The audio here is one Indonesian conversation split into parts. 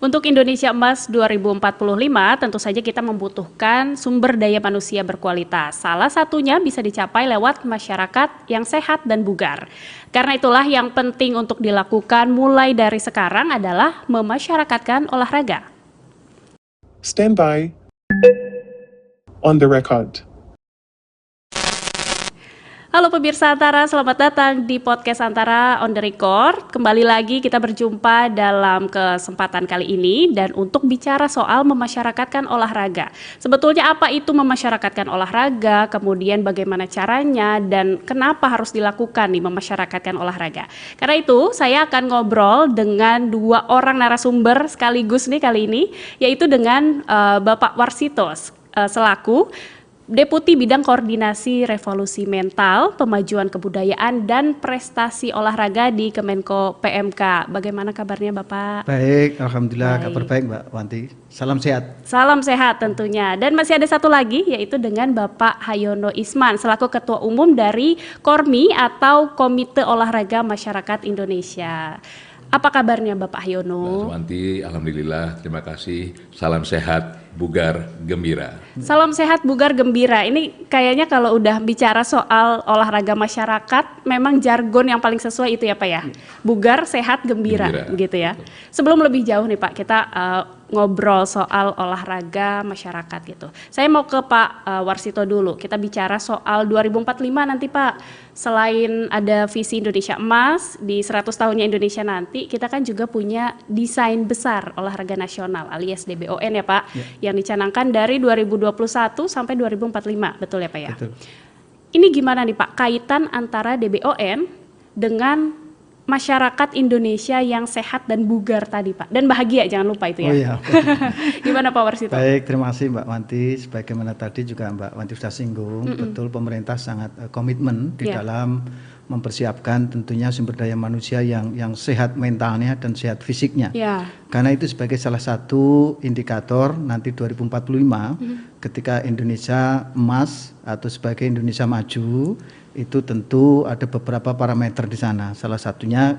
Untuk Indonesia Emas 2045, tentu saja kita membutuhkan sumber daya manusia berkualitas. Salah satunya bisa dicapai lewat masyarakat yang sehat dan bugar. Karena itulah yang penting untuk dilakukan mulai dari sekarang adalah memasyarakatkan olahraga. Stand by. On the record. Halo pemirsa Antara, selamat datang di podcast Antara on the record. Kembali lagi kita berjumpa dalam kesempatan kali ini dan untuk bicara soal memasyarakatkan olahraga. Sebetulnya apa itu memasyarakatkan olahraga, kemudian bagaimana caranya dan kenapa harus dilakukan nih memasyarakatkan olahraga. Karena itu saya akan ngobrol dengan dua orang narasumber sekaligus nih kali ini, yaitu dengan Bapak Warsitos selaku Deputi Bidang Koordinasi Revolusi Mental, Pemajuan Kebudayaan dan Prestasi Olahraga di Kemenko PMK. Bagaimana kabarnya Bapak? Baik, alhamdulillah kabar baik Mbak Wanti. Salam sehat. Salam sehat tentunya. Dan masih ada satu lagi yaitu dengan Bapak Hayono Isman selaku Ketua Umum dari KORMI atau Komite Olahraga Masyarakat Indonesia. Apa kabarnya Bapak Hayono? Mbak Wanti, alhamdulillah, terima kasih. Salam sehat, bugar, gembira. Salam sehat, bugar, gembira. Ini kayaknya kalau udah bicara soal olahraga masyarakat, memang jargon yang paling sesuai itu ya Pak ya? Bugar, sehat, gembira. Gitu ya. Sebelum lebih jauh nih Pak, kita ngobrol soal olahraga masyarakat gitu. Saya mau ke Pak Warsito dulu. Kita bicara soal 2045 nanti Pak. Selain ada visi Indonesia Emas di 100 tahunnya Indonesia nanti, kita kan juga punya desain besar olahraga nasional alias DBON ya Pak, yang dicanangkan dari 2021 sampai 2045, betul ya Pak ya? Betul. Ini gimana nih Pak, kaitan antara DBON dengan masyarakat Indonesia yang sehat dan bugar tadi Pak, dan bahagia jangan lupa itu ya. Oh iya. Gimana Pak Warsito? Baik, terima kasih Mbak Wanti. Sebagaimana tadi juga Mbak Wanti sudah singgung, betul pemerintah sangat komitmen di dalam mempersiapkan tentunya sumber daya manusia yang sehat mentalnya dan sehat fisiknya. Ya. Karena itu sebagai salah satu indikator nanti 2045 ketika Indonesia emas atau sebagai Indonesia maju, itu tentu ada beberapa parameter di sana. Salah satunya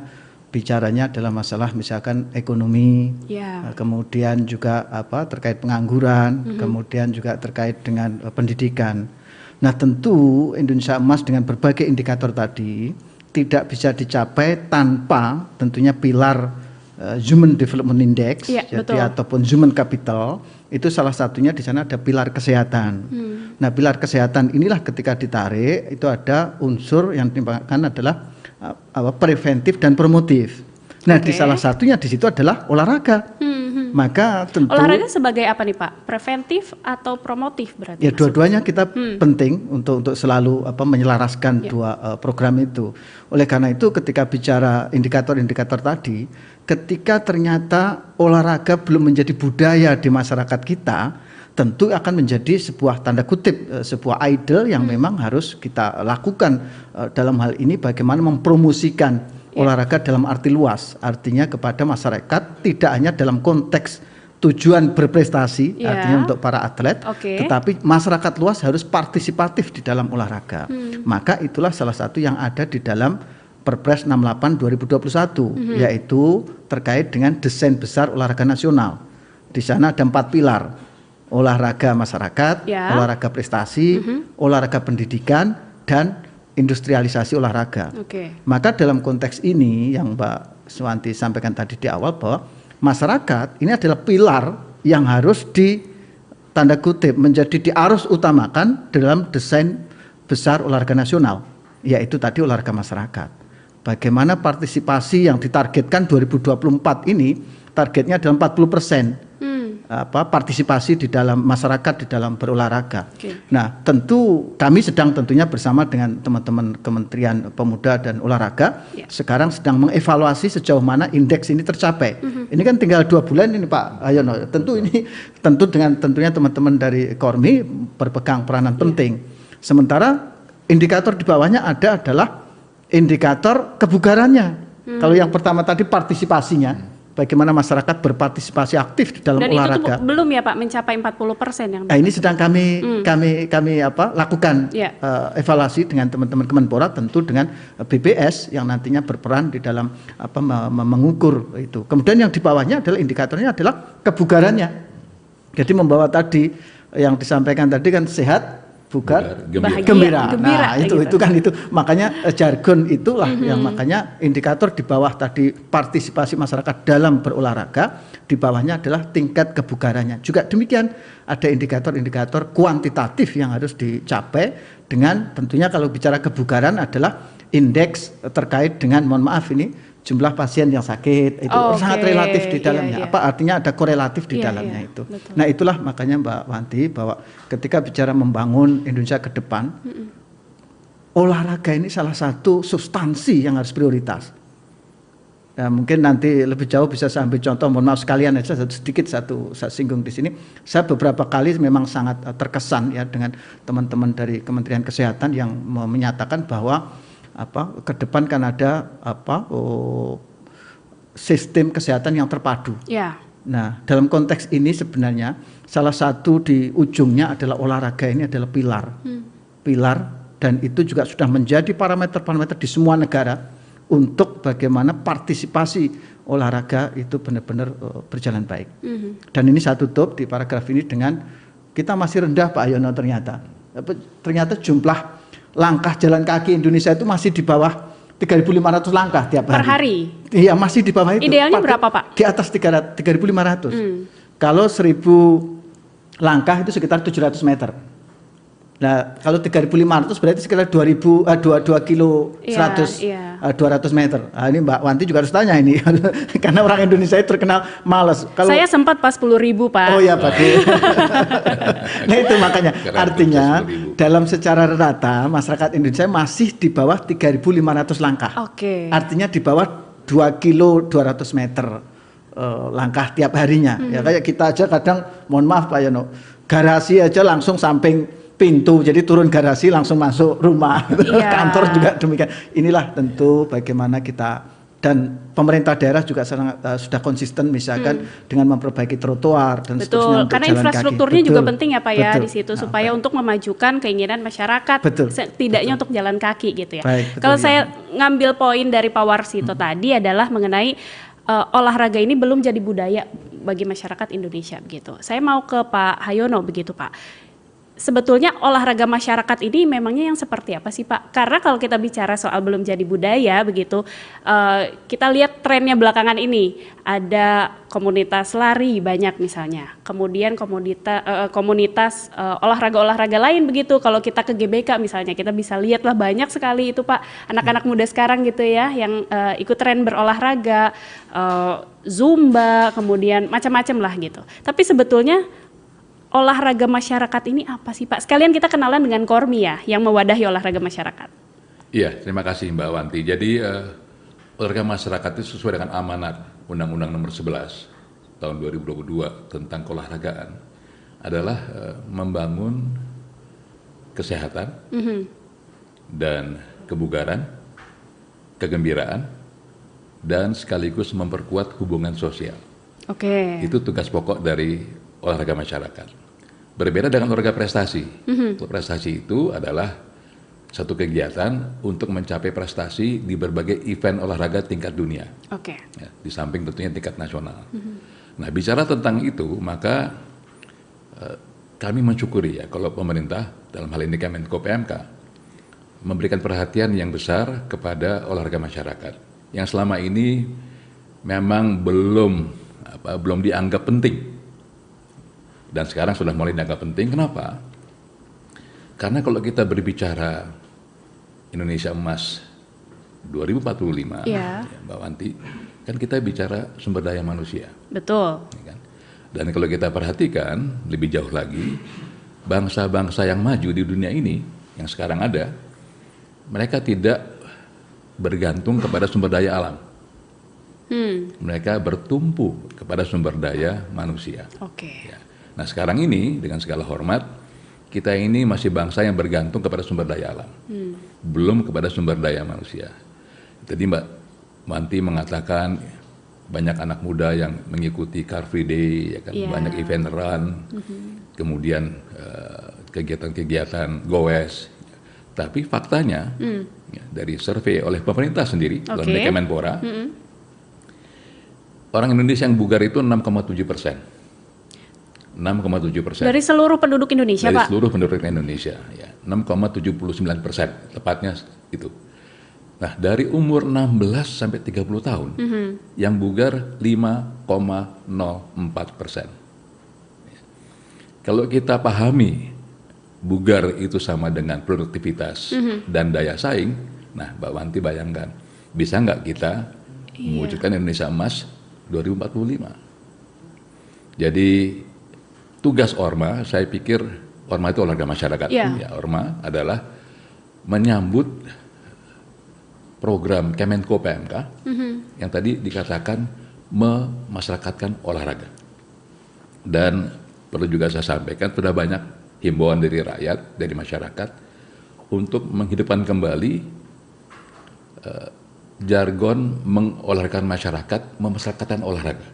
bicaranya adalah masalah misalkan ekonomi, kemudian juga terkait pengangguran, kemudian juga terkait dengan pendidikan. Nah tentu Indonesia emas dengan berbagai indikator tadi tidak bisa dicapai tanpa tentunya pilar Human Development Index, ataupun Human Capital. Itu salah satunya di sana ada pilar kesehatan. Nah pilar kesehatan inilah ketika ditarik itu ada unsur yang dimakan adalah preventif dan promotif. Nah di salah satunya di situ adalah olahraga. Maka tentu olahraga sebagai apa nih Pak? Preventif atau promotif berarti? Ya dua-duanya kita penting untuk selalu menyelaraskan dua program itu. Oleh karena itu ketika bicara indikator-indikator tadi, ketika ternyata olahraga belum menjadi budaya di masyarakat kita, tentu akan menjadi sebuah tanda kutip sebuah idol yang memang harus kita lakukan dalam hal ini bagaimana mempromosikan olahraga dalam arti luas, artinya kepada masyarakat tidak hanya dalam konteks tujuan berprestasi, artinya untuk para atlet, tetapi masyarakat luas harus partisipatif di dalam olahraga. Maka itulah salah satu yang ada di dalam Perpres 68 2021, yaitu terkait dengan desain besar olahraga nasional. Di sana ada 4 pilar, olahraga masyarakat, olahraga prestasi, olahraga pendidikan, dan industrialisasi olahraga. Maka dalam konteks ini yang Mbak Suwanti sampaikan tadi di awal bahwa masyarakat ini adalah pilar yang harus tanda kutip menjadi diarus utamakan dalam desain besar olahraga nasional, yaitu tadi olahraga masyarakat. Bagaimana partisipasi yang ditargetkan 2024 ini targetnya adalah 40%. Partisipasi di dalam masyarakat di dalam berolahraga. Nah, tentu kami sedang tentunya bersama dengan teman-teman Kementerian Pemuda dan Olahraga sekarang sedang mengevaluasi sejauh mana indeks ini tercapai. Ini kan tinggal 2 bulan ini Pak Hayono. Tentu ini dengan tentunya teman-teman dari KORMI berpegang peranan penting. Sementara indikator di bawahnya adalah indikator kebugarannya. Kalau yang pertama tadi partisipasinya. bagaimana masyarakat berpartisipasi aktif di dalam Dan olahraga. itu belum ya Pak mencapai 40% yang Nah, ini sedang kami lakukan Ya. evaluasi dengan teman-teman Kemenpora, tentu dengan BPS yang nantinya berperan di dalam mengukur itu. Kemudian yang di bawahnya adalah indikatornya adalah kebugarannya. Jadi membawa tadi yang disampaikan tadi kan sehat, bugar, Bahagia, gembira. gembira, Nah, itu gitu. kan itu makanya jargon itulah yang makanya indikator di bawah tadi partisipasi masyarakat dalam berolahraga, di bawahnya adalah tingkat kebugarannya. Juga demikian ada indikator-indikator kuantitatif yang harus dicapai dengan tentunya kalau bicara kebugaran adalah indeks terkait dengan mohon maaf ini jumlah pasien yang sakit itu Oh, sangat oke. relatif di dalamnya. Iya, iya. Apa artinya ada korelatif di Iya, dalamnya iya, itu. betul. Nah, itulah makanya Mbak Wanti bahwa ketika bicara membangun Indonesia ke depan, olahraga ini salah satu substansi yang harus prioritas. Nah, mungkin nanti lebih jauh bisa saya ambil contoh, mohon maaf sekalian aja saya singgung di sini. Saya beberapa kali memang sangat terkesan ya dengan teman-teman dari Kementerian Kesehatan yang menyatakan bahwa ke depan kan ada sistem kesehatan yang terpadu. Ya. Nah, dalam konteks ini sebenarnya salah satu di ujungnya adalah olahraga ini adalah pilar. Pilar, dan itu juga sudah menjadi parameter-parameter di semua negara untuk bagaimana partisipasi olahraga itu benar-benar berjalan baik. Dan ini saya tutup di paragraf ini dengan kita masih rendah Pak Yono ternyata. Ternyata jumlah langkah jalan kaki Indonesia itu masih di bawah 3.500 langkah tiap hari. Per hari? Iya, masih di bawah itu. Idealnya berapa Pak? Di atas 3.500. Kalau 1.000 langkah itu sekitar 700 meter. Nah, kalau 3.500 berarti sekitar 2 kilo 100, Iya. 200 meter. Nah, ini Mbak Wanti juga harus tanya ini, karena orang Indonesia itu terkenal malas. Kalau Saya sempat pas 10.000 Pak. oh ya Pak. Nah itu makanya Sekarang artinya 10.000. dalam secara rata masyarakat Indonesia masih di bawah 3.500 langkah. Oke. Artinya di bawah 2 kilo 200 meter langkah tiap harinya. Ya kayak kita aja kadang mohon maaf Pak Yono, garasi aja langsung samping pintu, jadi turun garasi langsung masuk rumah. Iya. Kantor juga demikian. Inilah tentu bagaimana kita dan pemerintah daerah juga sudah konsisten misalkan dengan memperbaiki trotoar dan seterusnya Betul, untuk karena jalan infrastrukturnya kaki. juga Betul, penting ya Pak ya betul. di situ Nah, supaya baik. untuk memajukan keinginan masyarakat, Betul, setidaknya betul. untuk jalan kaki gitu ya. Baik, betul, Kalau ya. saya ngambil poin dari Pak Warsito tadi adalah mengenai olahraga ini belum jadi budaya bagi masyarakat Indonesia begitu. Saya mau ke Pak Hayono begitu Pak. Sebetulnya olahraga masyarakat ini memangnya yang seperti apa sih Pak? Karena kalau kita bicara soal belum jadi budaya begitu, kita lihat trennya belakangan ini ada komunitas lari banyak misalnya, kemudian komunitas olahraga-olahraga lain begitu. Kalau kita ke GBK misalnya, kita bisa lihat lah banyak sekali itu Pak anak-anak muda sekarang gitu ya yang ikut tren berolahraga, Zumba, kemudian macam-macam lah gitu. Tapi sebetulnya olahraga masyarakat ini apa sih Pak? Sekalian kita kenalan dengan Kormi ya, yang mewadahi olahraga masyarakat. Iya, terima kasih Mbak Wanti. Jadi olahraga masyarakat itu sesuai dengan amanat Undang-Undang Nomor 11 tahun 2022 tentang keolahragaan adalah membangun kesehatan dan kebugaran, kegembiraan, dan sekaligus memperkuat hubungan sosial. Oke. Itu tugas pokok dari olahraga masyarakat. Berbeda dengan olahraga prestasi. Prestasi itu adalah satu kegiatan untuk mencapai prestasi di berbagai event olahraga tingkat dunia. Oke. Ya, di samping tentunya tingkat nasional. Nah, bicara tentang itu, maka kami mensyukuri ya kalau pemerintah dalam hal ini Kemenko PMK memberikan perhatian yang besar kepada olahraga masyarakat yang selama ini memang belum dianggap penting. Dan sekarang sudah mulai dianggap penting. Kenapa? Karena kalau kita berbicara Indonesia Emas 2045, Iya. ya, Mbak Wanti, kan kita bicara sumber daya manusia. Betul. Ya kan? Dan kalau kita perhatikan lebih jauh lagi, bangsa-bangsa yang maju di dunia ini, yang sekarang ada, mereka tidak bergantung kepada sumber daya alam. Mereka bertumpu kepada sumber daya manusia. Oke. Ya. Nah sekarang ini dengan segala hormat, kita ini masih bangsa yang bergantung kepada sumber daya alam, belum kepada sumber daya manusia. Tadi Mbak Wanti mengatakan banyak anak muda yang mengikuti Car Free Day, ya kan, banyak event run, kemudian kegiatan-kegiatan goes. Tapi faktanya ya, dari survei oleh pemerintah sendiri, oleh Kemenpora, orang Indonesia yang bugar itu 6,7%. 6,7%. Dari seluruh penduduk Indonesia, Pak? Dari Pak? seluruh penduduk Indonesia, ya. 6,79%, tepatnya itu. Nah, dari umur 16 sampai 30 tahun, yang bugar 5,04%. Kalau kita pahami bugar itu sama dengan produktivitas dan daya saing, nah Mbak Wanti bayangkan, bisa nggak kita mewujudkan Indonesia Emas 2045? Jadi tugas Orma, saya pikir Orma itu olahraga masyarakat. Ya, Orma adalah menyambut program Kemenko PMK yang tadi dikatakan memasyarakatkan olahraga. Dan perlu juga saya sampaikan, sudah banyak himbauan dari rakyat, dari masyarakat untuk menghidupkan kembali jargon mengolahragakan masyarakat, memasyarakatkan olahraga.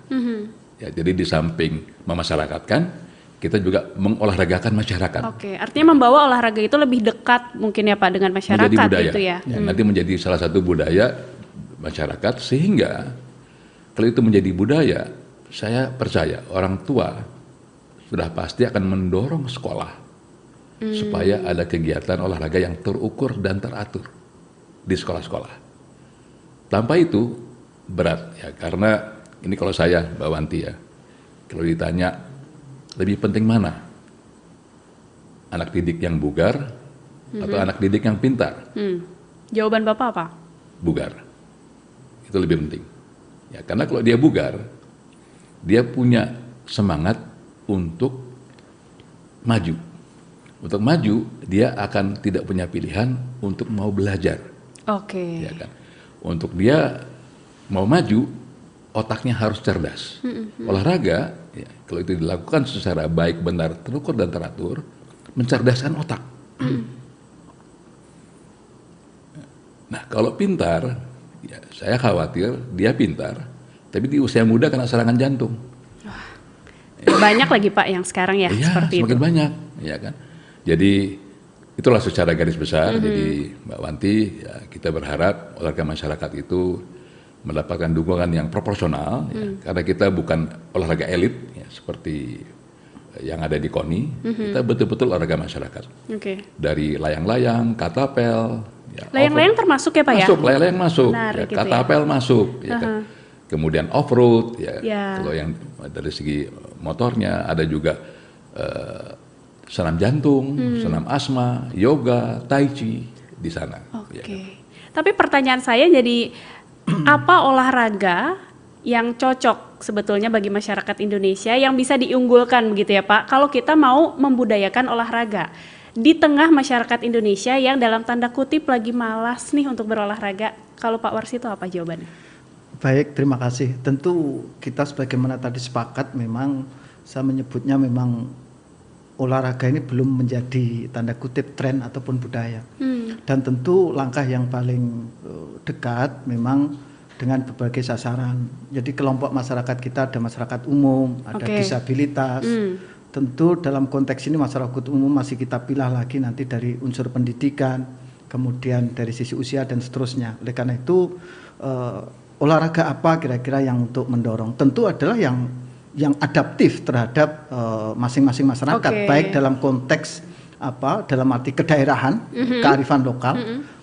Ya, jadi di samping memasyarakatkan, kita juga mengolahragakan masyarakat. Oke, artinya membawa olahraga itu lebih dekat mungkin ya Pak dengan masyarakat menjadi budaya, gitu ya. Nanti menjadi salah satu budaya masyarakat, sehingga kalau itu menjadi budaya, saya percaya orang tua sudah pasti akan mendorong sekolah supaya ada kegiatan olahraga yang terukur dan teratur di sekolah-sekolah. Tanpa itu berat ya, karena ini kalau saya Mbak Wanti ya, kalau ditanya lebih penting mana? Anak didik yang bugar atau anak didik yang pintar? Jawaban Bapak apa? Bugar. Itu lebih penting. Ya, karena kalau dia bugar, dia punya semangat untuk maju. Untuk maju, dia akan tidak punya pilihan untuk mau belajar. Oke. Ya kan? Untuk dia mau maju, otaknya harus cerdas. Olahraga, ya, kalau itu dilakukan secara baik, benar, terukur dan teratur, mencerdaskan otak. Nah, kalau pintar, ya, saya khawatir dia pintar, tapi di usia muda kena serangan jantung. Banyak lagi Pak yang sekarang ya, seperti semakin itu. banyak, ya kan. Jadi itulah secara garis besar. Jadi Mbak Wanti, ya, kita berharap olahraga masyarakat itu mendapatkan dukungan yang proporsional, ya, karena kita bukan olahraga elit ya, seperti yang ada di KONI, kita betul-betul olahraga masyarakat. Dari layang-layang, katapel. Ya, layang-layang termasuk ya Pak ya? Masuk, layang-layang masuk, ya, gitu katapel ya. Masuk, ya kan. Kemudian off-road, ya. Kalau yang dari segi motornya ada juga senam jantung, senam asma, yoga, tai chi di sana. Ya kan? Tapi pertanyaan saya jadi apa olahraga yang cocok sebetulnya bagi masyarakat Indonesia yang bisa diunggulkan begitu ya Pak, kalau kita mau membudayakan olahraga di tengah masyarakat Indonesia yang dalam tanda kutip lagi malas nih untuk berolahraga. Kalau Pak Warsito apa jawabannya? Baik, terima kasih. Tentu kita sebagaimana tadi sepakat, memang saya menyebutnya memang olahraga ini belum menjadi tanda kutip tren ataupun budaya. Dan tentu langkah yang paling dekat memang dengan berbagai sasaran. Jadi kelompok masyarakat kita ada masyarakat umum, ada disabilitas. Tentu dalam konteks ini masyarakat umum masih kita pilah lagi nanti dari unsur pendidikan, kemudian dari sisi usia dan seterusnya. Oleh karena itu olahraga apa kira-kira yang untuk mendorong? Tentu adalah yang adaptif terhadap masing-masing masyarakat, baik dalam konteks dalam arti kedaerahan, kearifan lokal,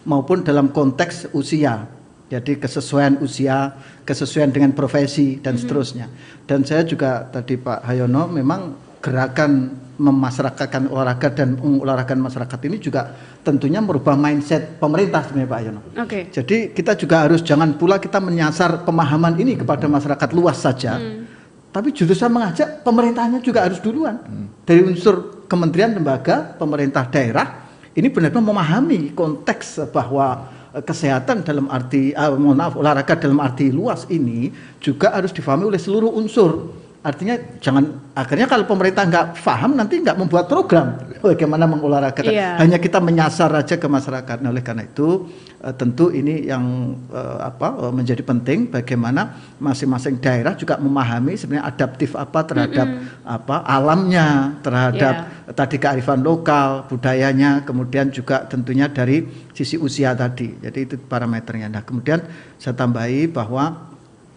maupun dalam konteks usia. Jadi kesesuaian usia, kesesuaian dengan profesi dan seterusnya. Dan saya juga tadi Pak Hayono, memang gerakan memasyarakatkan olahraga dan mengolahragakan masyarakat ini juga tentunya merubah mindset pemerintah sebenarnya Pak Hayono. Jadi kita juga harus, jangan pula kita menyasar pemahaman ini kepada masyarakat luas saja. Tapi justru saya mengajak pemerintahnya juga harus duluan. Dari unsur kementerian, lembaga, pemerintah daerah, ini benar-benar memahami konteks bahwa kesehatan dalam arti, olahraga dalam arti luas ini juga harus difahami oleh seluruh unsur. Artinya akhirnya kalau pemerintah nggak paham nanti nggak membuat program bagaimana mengolahragakan. Hanya kita menyasar aja ke masyarakat. Nah, oleh karena itu tentu ini yang menjadi penting bagaimana masing-masing daerah juga memahami sebenarnya adaptif apa terhadap alamnya, terhadap tadi kearifan lokal, budayanya, kemudian juga tentunya dari sisi usia tadi. Jadi itu parameternya. Nah, kemudian saya tambahi bahwa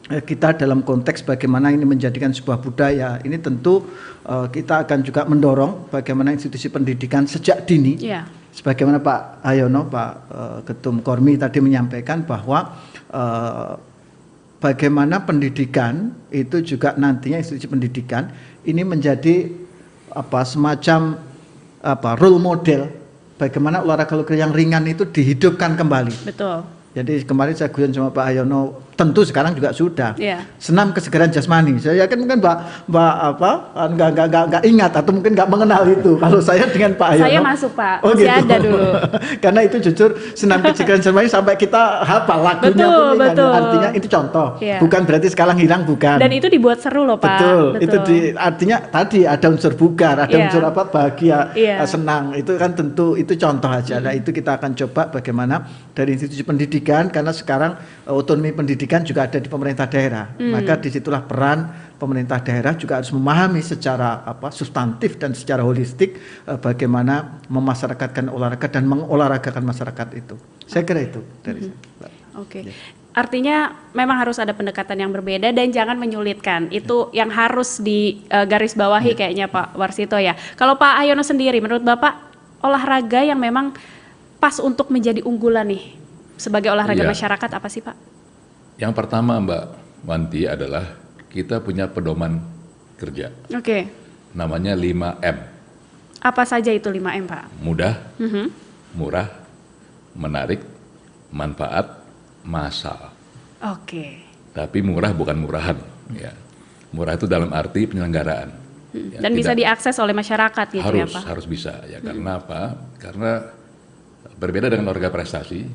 kita dalam konteks bagaimana ini menjadikan sebuah budaya, ini tentu kita akan juga mendorong bagaimana institusi pendidikan sejak dini, sebagaimana Pak Hayono, Pak Ketum Kormi tadi menyampaikan bahwa bagaimana pendidikan itu juga nantinya institusi pendidikan ini menjadi semacam role model bagaimana olahraga yang ringan itu dihidupkan kembali. Betul. Jadi kemarin saya guyon sama Pak Hayono, tentu sekarang juga sudah. Senam kesegaran jasmani. Saya yakin mungkin Mbak nggak ingat atau mungkin nggak mengenal itu. Kalau saya dengan Pak Hayono. Saya masuk Pak, masih gitu. Ada dulu. Karena itu jujur senam kesegaran jasmani sampai kita hafal lagunya pun. Betul. Artinya itu contoh. Bukan berarti sekarang hilang, bukan. Dan itu dibuat seru loh Pak. Betul. Itu artinya tadi ada unsur bugar, ada unsur bahagia, senang. Itu kan tentu itu contoh aja. Nah itu kita akan coba bagaimana dari institusi pendidikan, karena sekarang otonomi pendidikan juga ada di pemerintah daerah, maka disitulah peran pemerintah daerah juga harus memahami secara substantif dan secara holistik bagaimana memasyarakatkan olahraga dan mengolahragakan masyarakat itu. Saya kira itu dari saya. Oke. Artinya memang harus ada pendekatan yang berbeda dan jangan menyulitkan. Itu yang harus digarisbawahi kayaknya Pak Warsito ya. Kalau Pak Hayono sendiri, menurut Bapak olahraga yang memang pas untuk menjadi unggulan nih sebagai olahraga masyarakat apa sih Pak? Yang pertama Mbak Wanti adalah kita punya pedoman kerja. Namanya 5M. Apa saja itu 5M Pak? Mudah, murah, menarik, manfaat, massal. Tapi murah bukan murahan. Ya. Murah itu dalam arti penyelenggaraan. Dan bisa diakses oleh masyarakat gitu ya Pak? Harus bisa. Ya, karena apa? Karena berbeda dengan olahraga prestasi,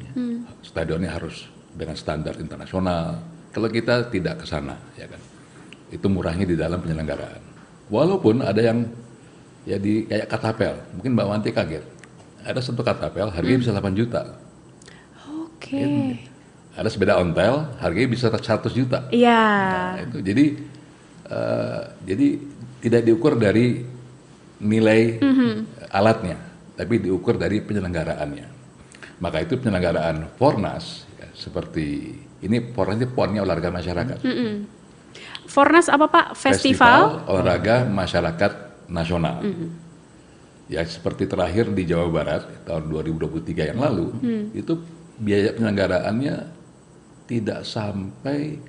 stadionnya harus dengan standar internasional. Kalau kita tidak ke sana, ya kan, itu murahnya di dalam penyelenggaraan. Walaupun ada yang kayak katapel, mungkin Mbak Wanti kaget. Ada satu katapel harganya bisa 8 juta. Ada sepeda ontel harganya bisa 100 juta. Nah, itu jadi tidak diukur dari nilai alatnya, tapi diukur dari penyelenggaraannya. Maka itu penyelenggaraan Fornas seperti ini, Fornas itu ponnya olahraga masyarakat. Fornas apa Pak? Festival Olahraga Masyarakat Nasional. Ya seperti terakhir di Jawa Barat tahun 2023 yang lalu, itu biaya penyelenggaraannya tidak sampai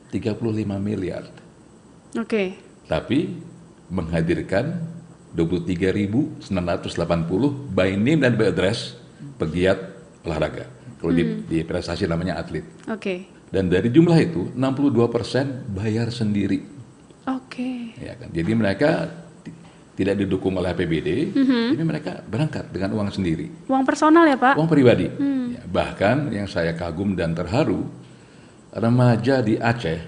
35 miliar. Tapi menghadirkan 23.980 by name dan by address pegiat olahraga. Kalau di prestasi namanya atlet. Dan dari jumlah itu 62% bayar sendiri. Ya kan? Jadi mereka tidak didukung oleh APBD, tapi mereka berangkat dengan uang sendiri. Uang personal ya Pak? Uang pribadi. Ya, bahkan yang saya kagum dan terharu, remaja di Aceh,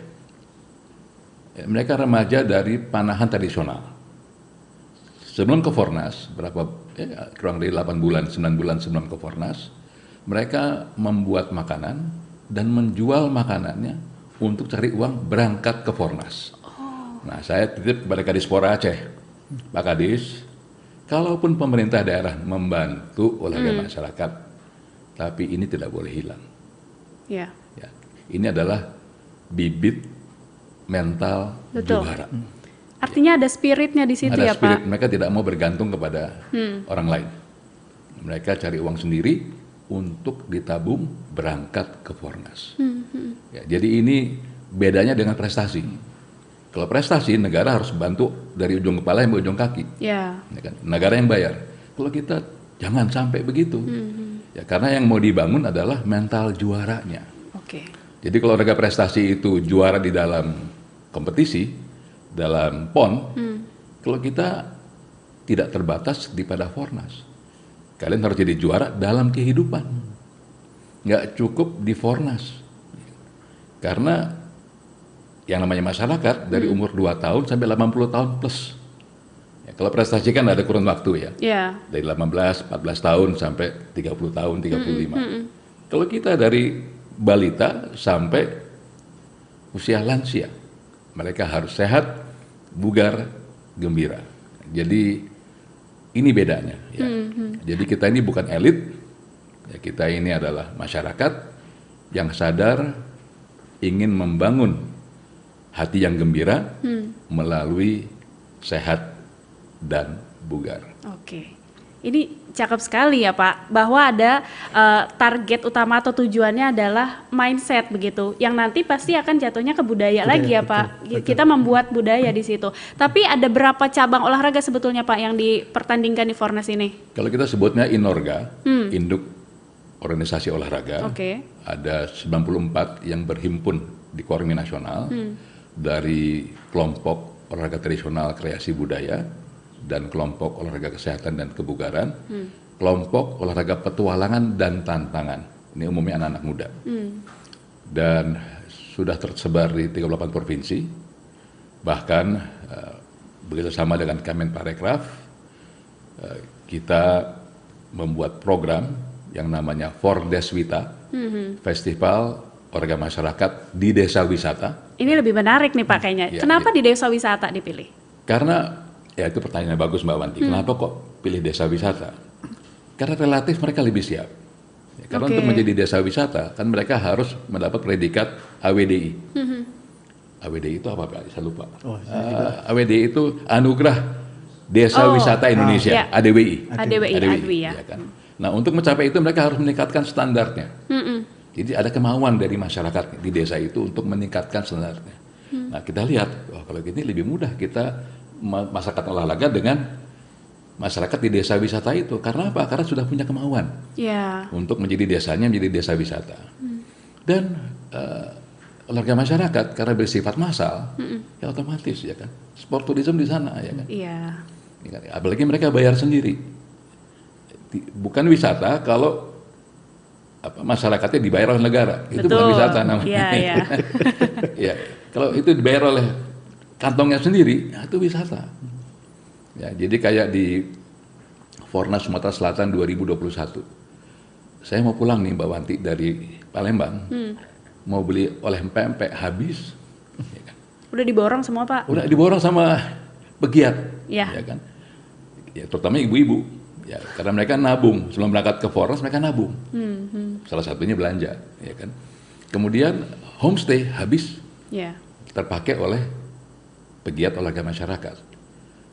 mereka remaja dari panahan tradisional. Sebelum ke Fornas, kurang dari 8 bulan, 9 bulan sebelum ke Fornas, mereka membuat makanan dan menjual makanannya untuk cari uang berangkat ke Fornas. Nah, saya titip kepada Kadispora Aceh, Pak Kadis, kalaupun pemerintah daerah membantu olahraga masyarakat, tapi ini tidak boleh hilang. Ya, ini adalah bibit mental juara. Artinya ada spiritnya di situ ya Pak? Mereka tidak mau bergantung kepada orang lain. Mereka cari uang sendiri untuk ditabung berangkat ke Fornas. Ya, jadi ini bedanya dengan prestasi. Kalau prestasi negara harus bantu dari ujung kepala sampai ujung kaki. Ya kan? Negara yang bayar. Kalau kita jangan sampai begitu. Ya, karena yang mau dibangun adalah mental juaranya. Jadi kalau olahraga prestasi itu juara di dalam kompetisi, dalam PON, kalau kita tidak terbatas di pada Fornas. Kalian harus jadi juara dalam kehidupan. Nggak cukup di Fornas. Karena yang namanya masyarakat dari umur 2 tahun sampai 80 tahun plus. Ya, kalau prestasi kan ada kurun waktu ya. Yeah. Dari 18, 14 tahun sampai 30 tahun, 35. Kalau kita dari balita sampai usia lansia, mereka harus sehat, bugar, gembira. Jadi ini bedanya. Ya. Jadi kita ini bukan elit, ya, kita ini adalah masyarakat yang sadar ingin membangun hati yang gembira melalui sehat dan bugar. Oke. Ini cakep sekali ya Pak, bahwa ada target utama atau tujuannya adalah mindset begitu, yang nanti pasti akan jatuhnya ke budaya lagi ya Pak. Betul. Kita membuat budaya di situ. Tapi ada berapa cabang olahraga sebetulnya Pak yang dipertandingkan di Fornas ini? Kalau kita sebutnya Inorga, induk organisasi olahraga, ada 94 yang berhimpun di Kormi Nasional dari kelompok olahraga tradisional kreasi budaya dan kelompok olahraga kesehatan dan kebugaran, kelompok olahraga petualangan dan tantangan. Ini umumnya anak-anak muda. Dan sudah tersebar di 38 provinsi, bahkan begitu sama dengan Kemenparekraf, kita membuat program yang namanya Fordeswita, Festival Olahraga Masyarakat di Desa Wisata. Ini lebih menarik nih Pak kayaknya. Ya, Kenapa di desa wisata dipilih? Karena, ya itu pertanyaan bagus Mbak Wanti, kenapa kok pilih desa wisata? Karena relatif mereka lebih siap. Ya, karena untuk menjadi desa wisata, kan mereka harus mendapat predikat AWDI. AWDI itu apa Pak? Saya lupa. AWDI itu Anugerah Desa Wisata Indonesia, ya. ADWI. ADWI ya. Ya kan? Nah, untuk mencapai itu mereka harus meningkatkan standarnya. Jadi ada kemauan dari masyarakat di desa itu untuk meningkatkan standarnya. Nah, kita lihat, kalau gini lebih mudah kita masyarakat olahraga dengan masyarakat di desa wisata itu. Karena apa? Karena sudah punya kemauan untuk menjadi desanya menjadi desa wisata. Dan olahraga masyarakat karena bersifat massal, ya otomatis ya kan. Sport tourism di sana ya kan. Apalagi mereka bayar sendiri. Bukan wisata kalau masyarakatnya dibayar oleh negara, itu bukan wisata namanya. Ya, kalau itu dibayar oleh kantongnya sendiri, ya itu wisata. Ya, jadi kayak di Fornas Sumatera Selatan 2021, saya mau pulang nih Mbak Wanti dari Palembang, mau beli oleh pempek habis. Ya kan? Udah diborong semua Pak? Udah diborong sama pegiat, ya kan? Ya, terutama ibu-ibu. Ya, karena mereka nabung sebelum berangkat ke Fornas, mereka nabung. Salah satunya belanja, ya kan. Kemudian homestay habis, terpakai oleh pegiat olahraga masyarakat.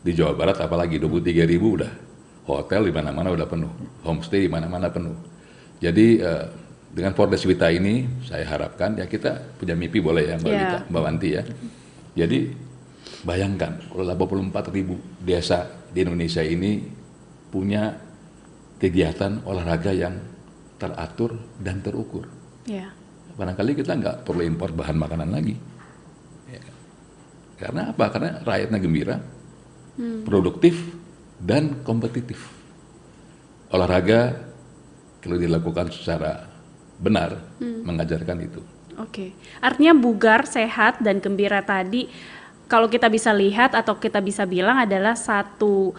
Di Jawa Barat apalagi 23.000 udah hotel di mana-mana udah penuh, homestay di mana-mana penuh. Jadi dengan Fordeswita ini saya harapkan ya kita punya mimpi boleh ya Mbak Wanti ya. Jadi bayangkan kalau 84.000 desa di Indonesia ini punya kegiatan olahraga yang teratur dan terukur. Barangkali kita nggak perlu impor bahan makanan lagi. Ya. Karena apa? Karena rakyatnya gembira, produktif, dan kompetitif. Olahraga kalau dilakukan secara benar mengajarkan itu. Artinya bugar, sehat, dan gembira tadi kalau kita bisa lihat atau kita bisa bilang adalah satu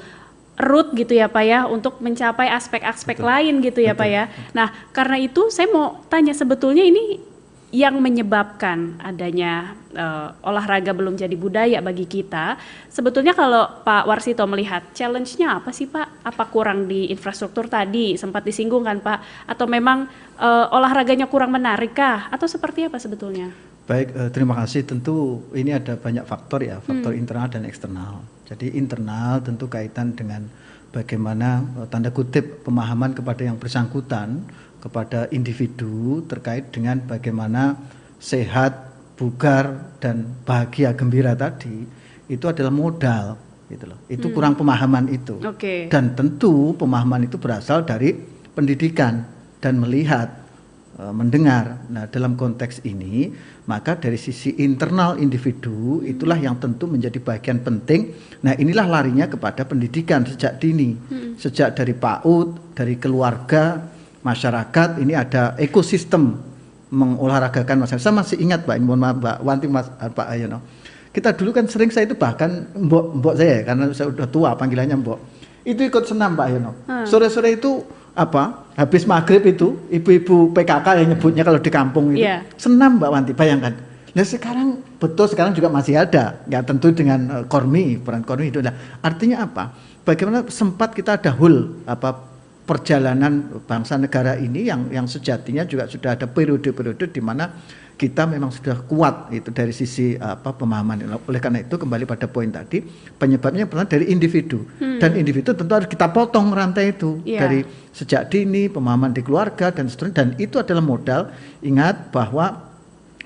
root gitu ya Pak ya, untuk mencapai aspek-aspek lain gitu ya Pak ya. Nah, karena itu saya mau tanya sebetulnya ini yang menyebabkan adanya olahraga belum jadi budaya bagi kita. Sebetulnya kalau Pak Warsito melihat challenge-nya apa sih Pak? Apa kurang di infrastruktur tadi sempat disinggung kan Pak? Atau memang olahraganya kurang menarik kah? Atau seperti apa sebetulnya? Baik, terima kasih. Tentu ini ada banyak faktor ya, faktor internal dan eksternal. Jadi internal tentu kaitan dengan bagaimana tanda kutip pemahaman kepada yang bersangkutan, kepada individu terkait dengan bagaimana sehat, bugar, dan bahagia gembira tadi itu adalah modal gitu loh. Itu kurang pemahaman itu. Dan tentu pemahaman itu berasal dari pendidikan dan melihat, mendengar. Nah, dalam konteks ini, maka dari sisi internal individu itulah yang tentu menjadi bagian penting. Nah, inilah larinya kepada pendidikan sejak dini. Sejak dari PAUD, dari keluarga, masyarakat, ini ada ekosistem mengolahragakan masyarakat. Saya masih ingat Pak, mohon maaf Pak Wanti, Mas Pak Ayono. Kita dulu kan sering, saya itu bahkan mbok saya, karena saya udah tua panggilannya mbok, itu ikut senam Pak Ayono. Sore-sore itu habis maghrib itu ibu-ibu PKK yang nyebutnya kalau di kampung itu senam Mbak Wanti, bayangkan. Nah sekarang sekarang juga masih ada, ya tentu dengan peran Kormi itu. Nah, artinya apa? Bagaimana sempat kita ada perjalanan bangsa negara ini yang sejatinya juga sudah ada periode-periode di mana kita memang sudah kuat itu dari sisi pemahaman. Oleh karena itu kembali pada poin tadi, penyebabnya pertama dari individu, dan individu tentu harus kita potong rantai itu dari sejak dini, pemahaman di keluarga dan seterusnya, dan itu adalah modal. Ingat bahwa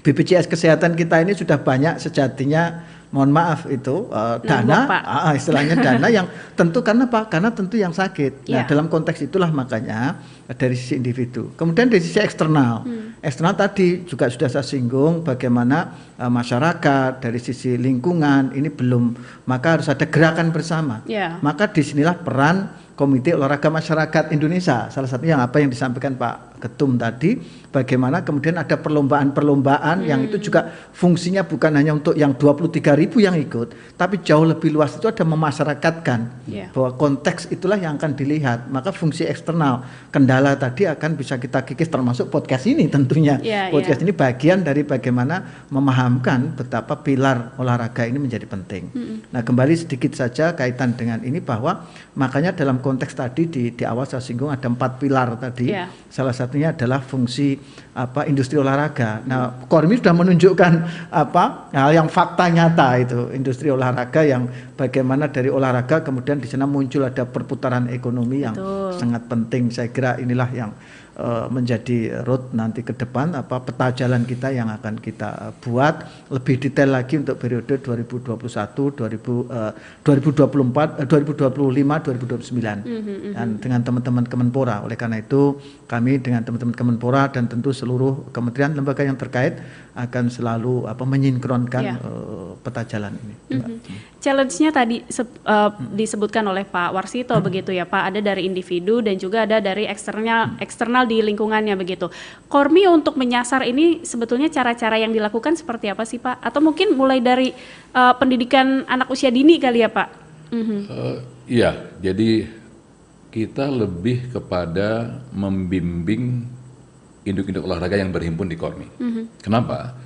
BPJS Kesehatan kita ini sudah banyak sejatinya, mohon maaf itu dana, istilahnya dana yang tentu karena apa? Karena tentu yang sakit. Nah dalam konteks itulah makanya dari sisi individu. Kemudian dari sisi eksternal, eksternal tadi juga sudah saya singgung bagaimana masyarakat dari sisi lingkungan ini belum, maka harus ada gerakan bersama. Maka disinilah peran Komite Olahraga Masyarakat Indonesia, salah satunya yang disampaikan Pak Ketum tadi, bagaimana kemudian ada perlombaan-perlombaan yang itu juga fungsinya bukan hanya untuk yang 23.000 yang ikut, tapi jauh lebih luas, itu ada memasyarakatkan bahwa konteks itulah yang akan dilihat. Maka fungsi eksternal, kendala tadi akan bisa kita kikis, termasuk podcast ini tentunya. Podcast ini bagian dari bagaimana memahamkan betapa pilar olahraga ini menjadi penting. Nah kembali sedikit saja kaitan dengan ini, bahwa makanya dalam konteks tadi di awal saya singgung ada 4 pilar tadi. Salah satunya adalah fungsi industri olahraga. Nah, Kormi sudah menunjukkan hal yang fakta nyata itu, industri olahraga yang bagaimana dari olahraga kemudian di sana muncul ada perputaran ekonomi yang sangat penting. Saya kira inilah yang menjadi road nanti ke depan, peta jalan kita yang akan kita buat lebih detail lagi untuk periode 2021, 2024, 2025, 2029 dan dengan teman-teman Kemenpora. Oleh karena itu kami dengan teman-teman Kemenpora dan tentu seluruh kementerian lembaga yang terkait akan selalu menyinkronkan peta jalan ini. Challenge-nya tadi disebutkan oleh Pak Warsito begitu ya Pak, ada dari individu dan juga ada dari eksternal di lingkungannya begitu. Kormi untuk menyasar ini sebetulnya cara-cara yang dilakukan seperti apa sih Pak? Atau mungkin mulai dari pendidikan anak usia dini kali ya Pak? Iya, jadi kita lebih kepada membimbing induk-induk olahraga yang berhimpun di Kormi. Kenapa?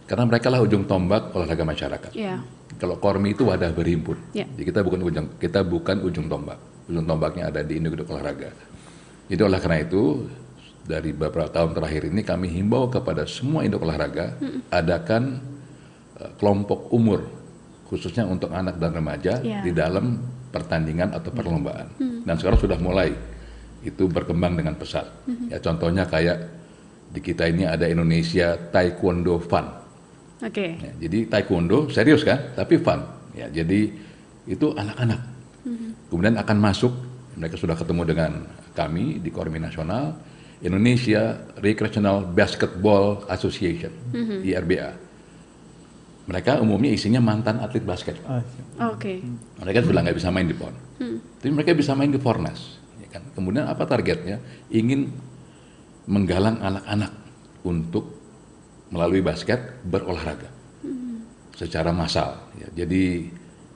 Karena mereka lah ujung tombak olahraga masyarakat. Kalau Kormi itu wadah berhimpun, jadi kita bukan ujung tombak. Ujung tombaknya ada di induk-induk olahraga. Jadi oleh karena itu dari beberapa tahun terakhir ini kami himbau kepada semua induk olahraga adakan kelompok umur khususnya untuk anak dan remaja di dalam pertandingan atau perlombaan. Dan sekarang sudah mulai itu berkembang dengan pesat. Ya contohnya kayak di kita ini ada Indonesia Taekwondo Fun. Ya, jadi taekwondo serius kan, tapi fun. Ya, jadi itu anak-anak. Kemudian akan masuk, mereka sudah ketemu dengan kami di Kormi Nasional, Indonesia Recreational Basketball Association, IRBA. Mereka umumnya isinya mantan atlet basket. Mereka sudah nggak bisa main di PON, tapi mereka bisa main di Fornas. Ya kan? Kemudian apa targetnya? Ingin menggalang anak-anak untuk melalui basket berolahraga secara massal. Ya, jadi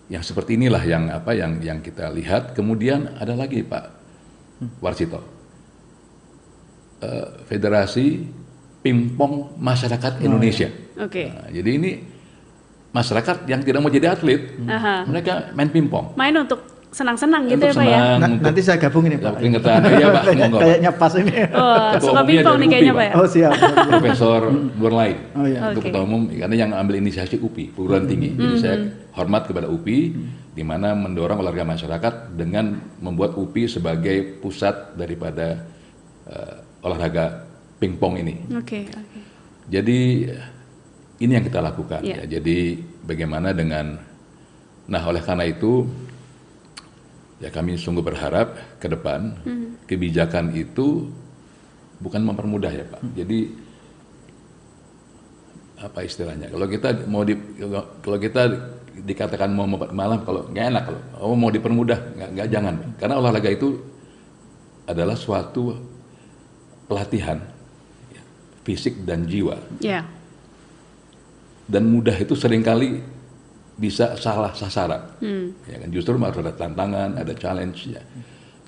yang seperti inilah yang kita lihat. Kemudian ada lagi Pak Warsito, Federasi Pingpong Masyarakat Indonesia. Nah, jadi ini masyarakat yang tidak mau jadi atlet, mereka main pingpong. Main untuk senang-senang gitu ya Pak ya? Nanti saya gabungin ya Pak. Iya Pak, kayaknya pas ini. Suka pingpong nih kayaknya Pak ya? Siap. Profesor Burlain, untuk Ketua Umum, karena yang ambil inisiasi UPI, perguruan tinggi. Jadi saya hormat kepada UPI, di mana mendorong olahraga masyarakat dengan membuat UPI sebagai pusat daripada olahraga pingpong ini. Jadi ini yang kita lakukan. Ya. Jadi bagaimana dengan, nah oleh karena itu, ya kami sungguh berharap ke depan kebijakan itu bukan mempermudah ya Pak. Jadi apa istilahnya? Kalau kita dikatakan mau malam, kalau nggak enak, kalau mau dipermudah nggak jangan. Karena olahraga itu adalah suatu pelatihan fisik dan jiwa. Ya. Dan mudah itu seringkali bisa salah sasaran. Ya kan, justru harus ada tantangan, ada challenge ya.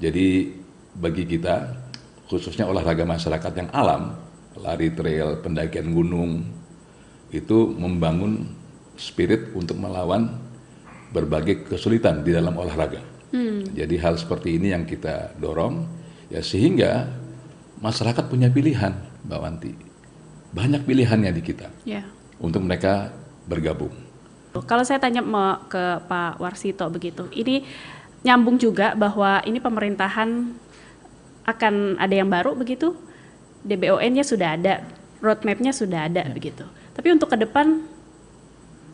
Jadi bagi kita, khususnya olahraga masyarakat yang alam, lari trail, pendakian gunung, itu membangun spirit untuk melawan berbagai kesulitan di dalam olahraga. Jadi hal seperti ini yang kita dorong, ya sehingga masyarakat punya pilihan, Mbak Wanti. Banyak pilihannya di kita untuk mereka bergabung. Kalau saya tanya ke Pak Warsito begitu, ini nyambung juga bahwa ini pemerintahan akan ada yang baru begitu, DBON-nya sudah ada, roadmap-nya sudah ada begitu. Tapi untuk ke depan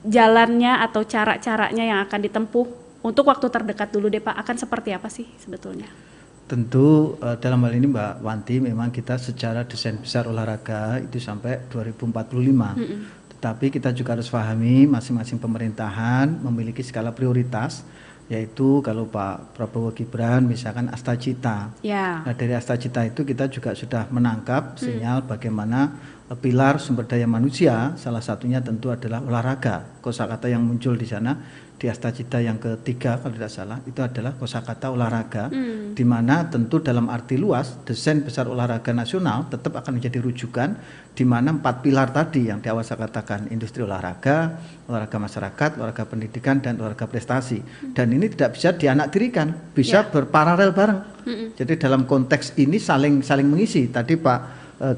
jalannya atau cara-caranya yang akan ditempuh untuk waktu terdekat dulu deh Pak, akan seperti apa sih sebetulnya? Tentu dalam hal ini Mbak Wanti memang kita secara desain besar olahraga itu sampai 2045. Tetapi kita juga harus pahami masing-masing pemerintahan memiliki skala prioritas, yaitu kalau Pak Prabowo Gibran misalkan Astacita. Nah dari Astacita itu kita juga sudah menangkap sinyal bagaimana pilar sumber daya manusia, salah satunya tentu adalah olahraga. Kosakata yang muncul di sana di Astacita yang ketiga kalau tidak salah itu adalah kosakata olahraga, di mana tentu dalam arti luas desain besar olahraga nasional tetap akan menjadi rujukan, di mana 4 pilar tadi yang di awal saya katakan, industri olahraga, olahraga masyarakat, olahraga pendidikan, dan olahraga prestasi. Dan ini tidak bisa dianaktirikan, bisa berparalel bareng. Jadi dalam konteks ini saling mengisi. Tadi Pak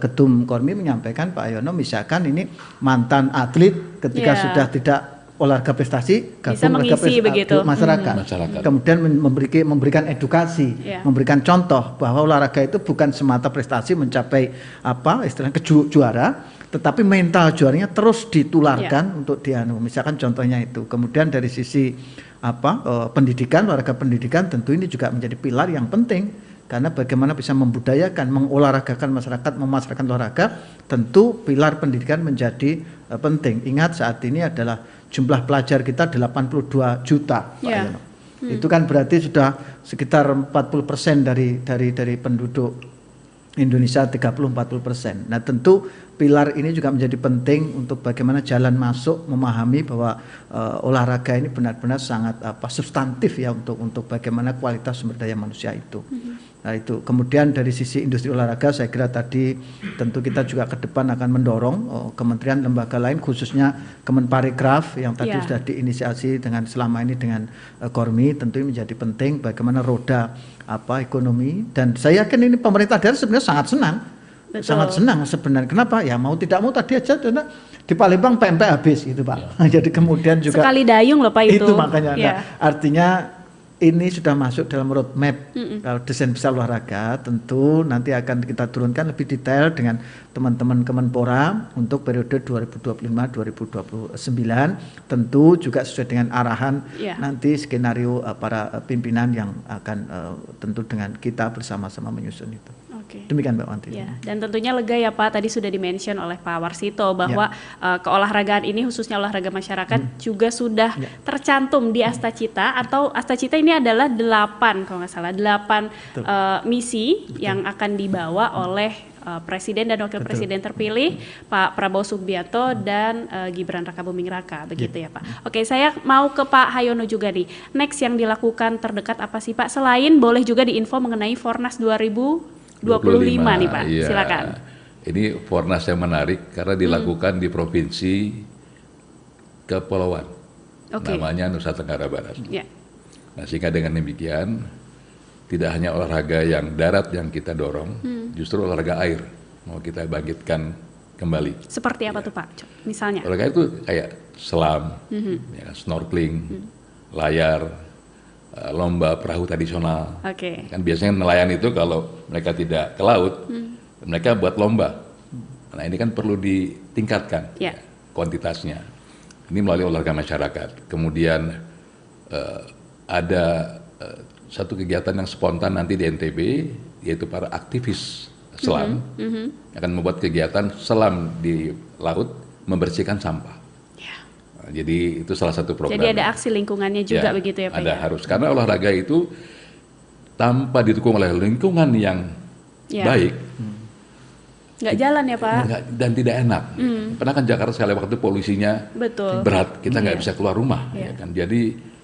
Ketum Kormi menyampaikan, Pak Ayono misalkan ini mantan atlet ketika sudah tidak olahraga prestasi, bisa mengisi begitu masyarakat. Kemudian memberikan edukasi, memberikan contoh bahwa olahraga itu bukan semata prestasi mencapai istilahnya juara, tetapi mental juaranya terus ditularkan untuk misalkan contohnya itu. Kemudian dari sisi pendidikan, olahraga pendidikan tentu ini juga menjadi pilar yang penting. Karena bagaimana bisa membudayakan, mengolahragakan masyarakat, memasarkan olahraga, tentu pilar pendidikan menjadi penting. Ingat saat ini adalah jumlah pelajar kita 82 juta, Pak Yono. Itu kan berarti sudah sekitar 40% dari penduduk Indonesia, 30-40%. Nah tentu pilar ini juga menjadi penting untuk bagaimana jalan masuk memahami bahwa olahraga ini benar-benar sangat substantif ya untuk bagaimana kualitas sumber daya manusia itu. Nah itu kemudian dari sisi industri olahraga saya kira tadi tentu kita juga ke depan akan mendorong kementerian lembaga lain khususnya Kemenparekraf yang tadi sudah diinisiasi dengan selama ini dengan Kormi, tentu ini menjadi penting bagaimana roda ekonomi, dan saya yakin ini pemerintah daerah sebenarnya sangat senang. Betul. Sangat senang sebenarnya. Kenapa? Ya mau tidak mau tadi aja di Palembang PMP habis gitu Pak. Jadi kemudian juga sekali dayung loh Pak itu. Itu makanya. Nah, artinya ini sudah masuk dalam roadmap desain besar olahraga, tentu nanti akan kita turunkan lebih detail dengan teman-teman Kemenpora untuk periode 2025-2029, tentu juga sesuai dengan arahan nanti skenario para pimpinan yang akan tentu dengan kita bersama-sama menyusun itu. Demikian Mbak Wanti. Dan tentunya lega ya Pak, tadi sudah dimention oleh Pak Warsito bahwa keolahragaan ini khususnya olahraga masyarakat juga sudah tercantum di Astacita, atau Astacita ini adalah 8 kalau nggak salah 8 misi yang akan dibawa oleh Presiden dan Wakil Presiden terpilih Pak Prabowo Subianto dan Gibran Rakabuming Raka begitu ya Pak. Oke, saya mau ke Pak Hayono juga nih. Next yang dilakukan terdekat apa sih Pak? Selain boleh juga diinfo mengenai Fornas 2025 nih Pak, silakan. Ini Fornas yang menarik karena dilakukan di provinsi Kepulauan, namanya Nusa Tenggara Barat. Nah, sehingga dengan demikian tidak hanya olahraga yang darat yang kita dorong, justru olahraga air mau kita bangkitkan kembali. Seperti apa tuh Pak? Misalnya? Olahraga itu kayak selam, snorkeling, layar, lomba perahu tradisional. Kan biasanya nelayan itu kalau mereka tidak ke laut, mereka buat lomba. Nah ini kan perlu ditingkatkan kuantitasnya. Ini melalui olahraga masyarakat. Kemudian ada satu kegiatan yang spontan nanti di NTB, yaitu para aktivis selam akan membuat kegiatan selam di laut membersihkan sampah. Jadi itu salah satu program. Jadi ada aksi lingkungannya juga begitu ya Pak? Ada harus, karena olahraga itu tanpa didukung oleh lingkungan yang baik, Nggak jalan ya Pak? Dan tidak enak. Pernah kan Jakarta sekali waktu polusinya Betul. berat, kita nggak bisa keluar rumah. Iya. Ya kan? Jadi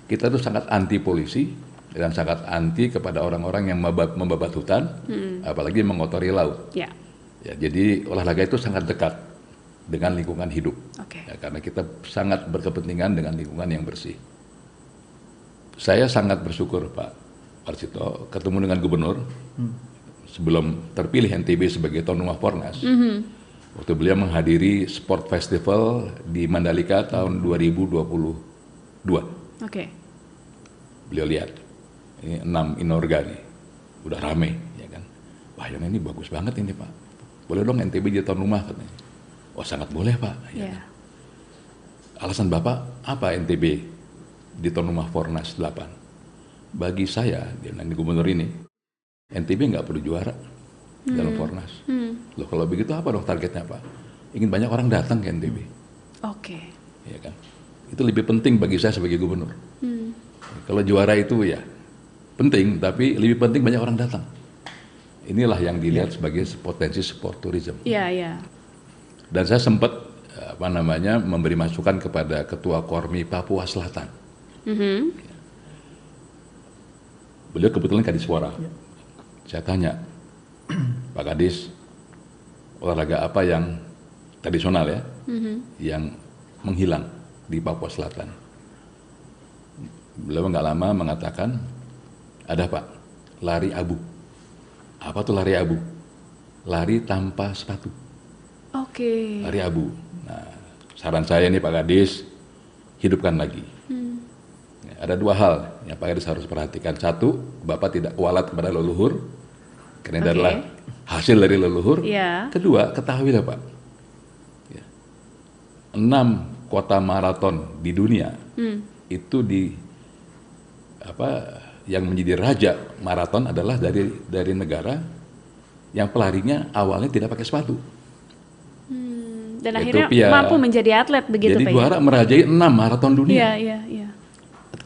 kita tuh sangat anti polisi dan sangat anti kepada orang-orang yang membabat hutan, apalagi mengotori laut. Ya. Ya, jadi olahraga itu sangat dekat dengan lingkungan hidup. Oke. Ya, karena kita sangat berkepentingan dengan lingkungan yang bersih. Saya sangat bersyukur Pak Warsito ketemu dengan gubernur sebelum terpilih NTB sebagai tuan rumah Fornas. Waktu beliau menghadiri Sport Festival di Mandalika tahun 2022. Oke. Beliau lihat, ini 6 inorga nih, udah rame, ya kan. Wah yang ini bagus banget ini Pak, boleh dong NTB jadi tuan rumah katanya. Oh sangat boleh Pak. Ya kan? Alasan Bapak apa NTB di tuan rumah Fornas 8? Bagi saya, dia bilang gubernur ini, NTB nggak perlu juara dalam Fornas. Loh kalau begitu apa dong targetnya Pak? Ingin banyak orang datang ke NTB. Oke. Ya kan? Itu lebih penting bagi saya sebagai gubernur. Kalau juara itu ya penting, tapi lebih penting banyak orang datang. Inilah yang dilihat sebagai potensi sport tourism. Iya, iya. Dan saya sempat memberi masukan kepada Ketua Kormi Papua Selatan. Beliau kebetulan Kadis Suara. Saya tanya, Pak Kadis, olahraga apa yang tradisional ya, yang menghilang di Papua Selatan? Beliau nggak lama mengatakan, ada Pak, lari abu. Apa tuh lari abu? Lari tanpa sepatu. Oke. Lari abu. Nah, saran saya nih Pak Kadis, hidupkan lagi. Ada 2 hal yang Pak Kadis harus perhatikan. 1, Bapak tidak kualat kepada leluhur, karena ini adalah hasil dari leluhur. Iya. 2, ketahuilah Pak, 6 kota maraton di dunia itu yang menjadi raja maraton adalah dari negara yang pelarinya awalnya tidak pakai sepatu. Dan akhirnya Ethiopia. mampu menjadi atlet begitu Jadi Pak. juara merajai 6 maraton dunia. Iya.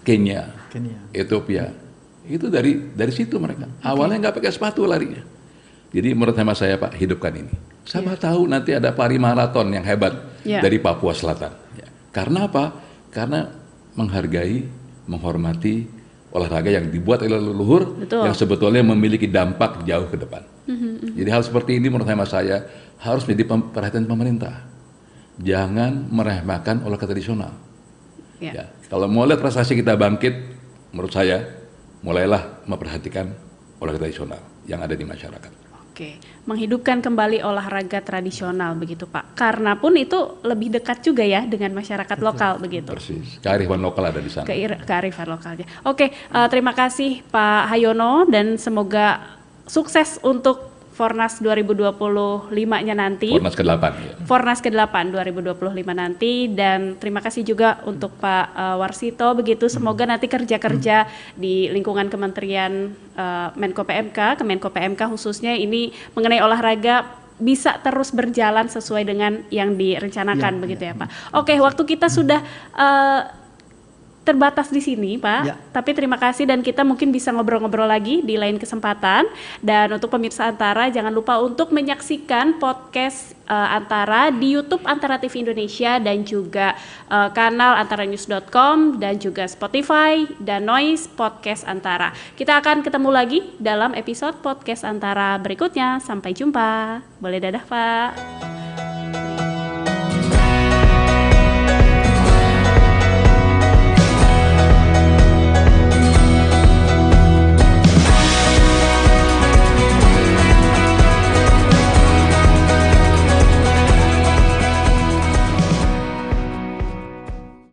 Kenya, Ethiopia, itu dari situ mereka. Awalnya nggak pakai sepatu larinya. Jadi menurut hemat saya Pak, hidupkan ini. Siapa tahu nanti ada pelari maraton yang hebat dari Papua Selatan. Ya. Karena apa? Karena menghargai, menghormati olahraga yang dibuat oleh leluhur yang sebetulnya memiliki dampak jauh ke depan. Jadi hal seperti ini menurut hemat saya harus menjadi perhatian pemerintah. Jangan meremehkan olahraga tradisional. Ya, kalau mau lihat prestasi kita bangkit, menurut saya mulailah memperhatikan olahraga tradisional yang ada di masyarakat. Oke, menghidupkan kembali olahraga tradisional begitu Pak. Karena pun itu lebih dekat juga ya dengan masyarakat lokal begitu. Persis, kearifan lokal ada di sana. Kearifan lokalnya. Oke, terima kasih Pak Hayono dan semoga sukses untuk Fornas 2025-nya nanti. Fornas ke-8 ya. Fornas ke-8 2025 nanti, dan terima kasih juga untuk Pak Warsito begitu. Semoga nanti kerja-kerja di lingkungan Kementerian Menko PMK, Kemenko PMK khususnya ini mengenai olahraga bisa terus berjalan sesuai dengan yang direncanakan begitu ya Pak. Oke, waktu kita sudah terbatas di sini Pak, tapi terima kasih dan kita mungkin bisa ngobrol-ngobrol lagi di lain kesempatan. Dan untuk pemirsa Antara jangan lupa untuk menyaksikan podcast Antara di YouTube Antara TV Indonesia dan juga kanal antaranews.com dan juga Spotify dan Noise Podcast Antara. Kita akan ketemu lagi dalam episode podcast Antara berikutnya. Sampai jumpa. Boleh dadah Pak.